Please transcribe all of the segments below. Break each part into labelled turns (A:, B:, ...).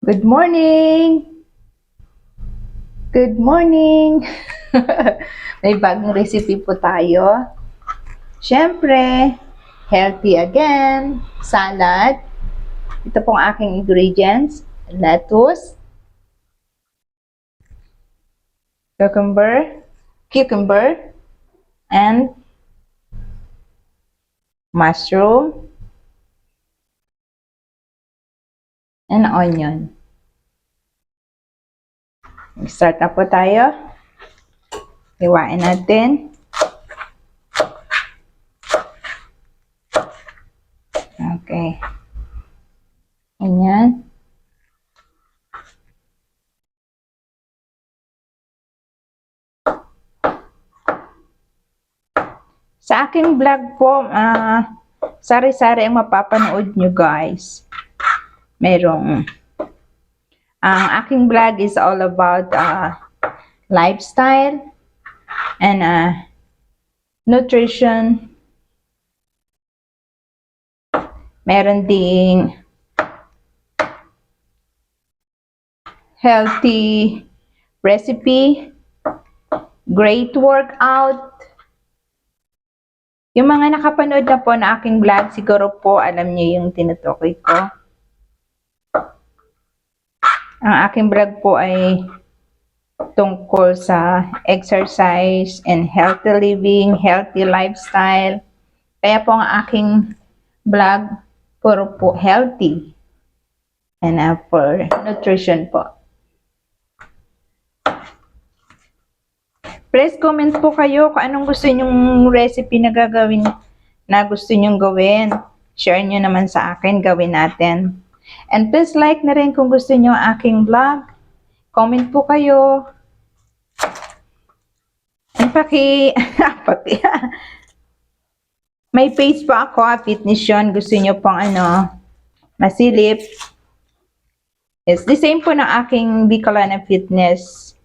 A: Good morning! Good morning! May bagong recipe po tayo. Siyempre, healthy again. Salad. Ito pong aking ingredients. Lettuce, cucumber, and mushroom, and onion. Start na po tayo. Hiwain natin. Okay. Ayan. Sa aking vlog po, sari-sari ang mapapanood nyo guys. Merong, ang aking vlog is all about lifestyle and nutrition. Meron ding healthy recipe, great workout. Yung mga nakapanood na po na aking vlog, siguro po alam niyo yung tinutukoy ko. Ang aking vlog po ay tungkol sa exercise and healthy living, healthy lifestyle. Kaya po ang aking vlog, puro po healthy and for nutrition po. Please comment po kayo kung anong gusto nyong recipe na gagawin, na gusto nyong gawin. Share nyo naman sa akin, gawin natin. And please like na rin kung gusto nyo aking vlog. Comment po kayo. And may page po ako, Fitness Yun. Gusto nyo pong masilip. It's the same po ng aking Bicolana Fitness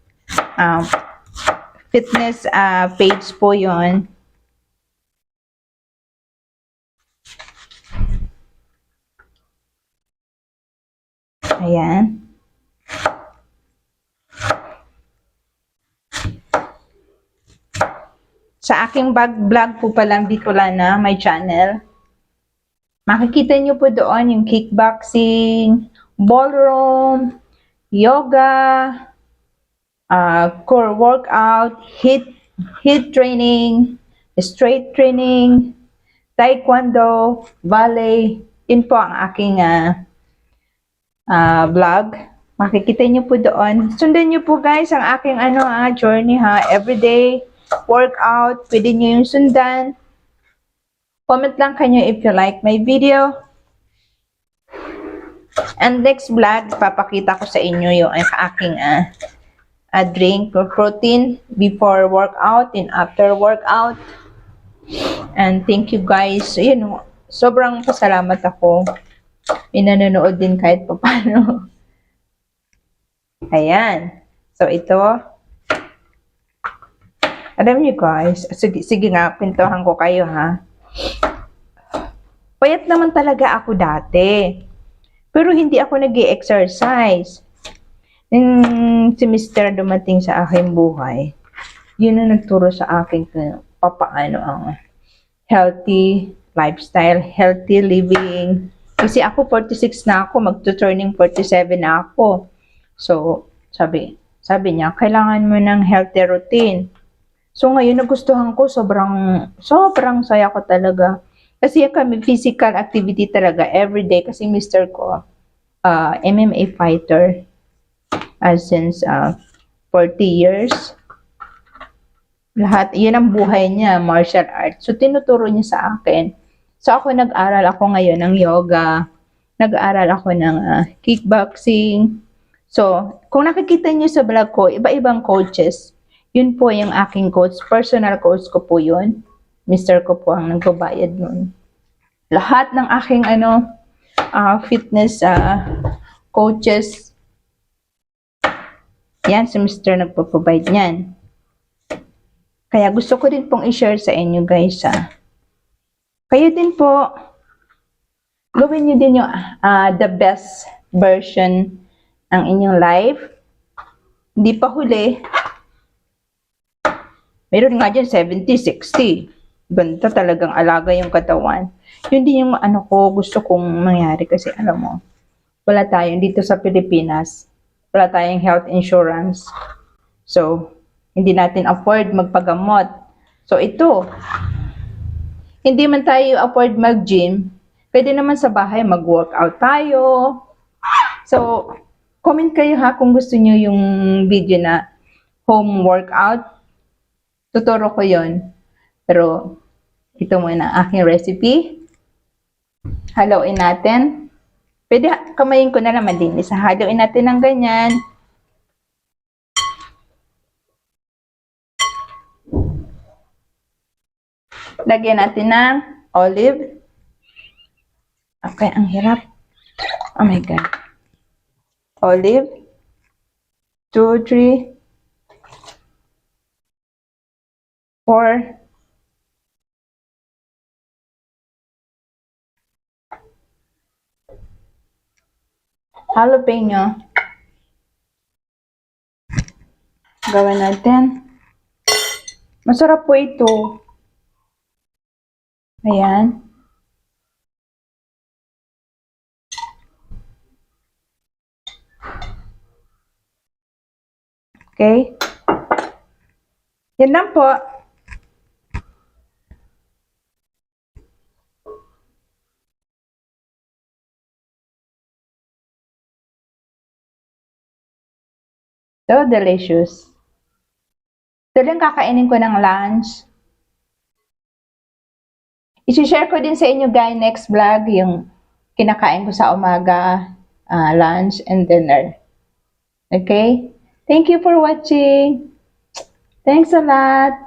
A: page po yun. Ayan. Sa aking vlog po palang Bicolana, my channel, makikita nyo po doon yung kickboxing, ballroom, yoga, core workout, HIIT training, strength training, taekwondo, ballet. Yun po ang aking vlog. Makikita nyo po doon. Sundan nyo po guys ang aking journey everyday workout. Pwede nyo yung sundan. Comment lang kayo if you like my video. And next vlog, papakita ko sa inyo yung aking drink for protein before workout and after workout. And thank you guys. Sobrang pasalamat ako. May nanonood din kahit paano. Ayan. So ito. Alam niyo guys, sige nga, pintuhan ko kayo ha. Payat naman talaga ako dati. Pero hindi ako nag-i-exercise. Nung si Mr. dumating sa aking buhay, yun ang nagturo sa akin kung paano ang healthy lifestyle, healthy living. Kasi ako 46 na ako, magto-turning 47 na ako. So, sabi niya, kailangan mo ng healthy routine. So, ngayon nagustuhan ko, sobrang saya ko talaga. Kasi kami physical activity talaga everyday kasi Mr. ko MMA fighter since 40 years. Lahat, yun ang buhay niya, martial arts. So, tinuturo niya sa akin. So, nag-aral ako ngayon ng yoga. Nag-aral ako ng kickboxing. So, kung nakikita niyo sa vlog ko, iba-ibang coaches. Yun po yung aking coach. Personal coach ko po yun. Mr. ko po ang nagbabayad nun. Lahat ng aking fitness coaches, yan si Mr. nagpo-provide niyan. Kaya gusto ko din pong i-share sa inyo guys. Kayo din po, gawin nyo din yung the best version ang inyong life. Hindi pa huli. Meron nga dyan 70, 60. Ganda talagang alaga yung katawan. Yun din yung gusto kong mangyari kasi alam mo, wala tayong dito sa Pilipinas. Wala tayong health insurance. So, hindi natin afford magpagamot. So, ito, hindi man tayo afford mag-gym, pwede naman sa bahay mag-workout tayo. So, comment kayo ha kung gusto nyo yung video na home workout. Tuturo ko yon. Pero, ito muna ang aking recipe. Haluin natin. Pwede kamayin ko na naman din. Haluin natin ng ganyan. Lagyan natin ng olive. Okay, ang hirap. Oh my God. Olive. 2, 3, 4. Jalapeno. Gawin natin. Masarap po ito. Ayan. Okay. Yan lang po. So delicious. Ito lang kakainin ko ng lunch. I-share ko din sa inyo guys next vlog yung kinakain ko sa umaga, lunch and dinner. Okay? Thank you for watching. Thanks a lot.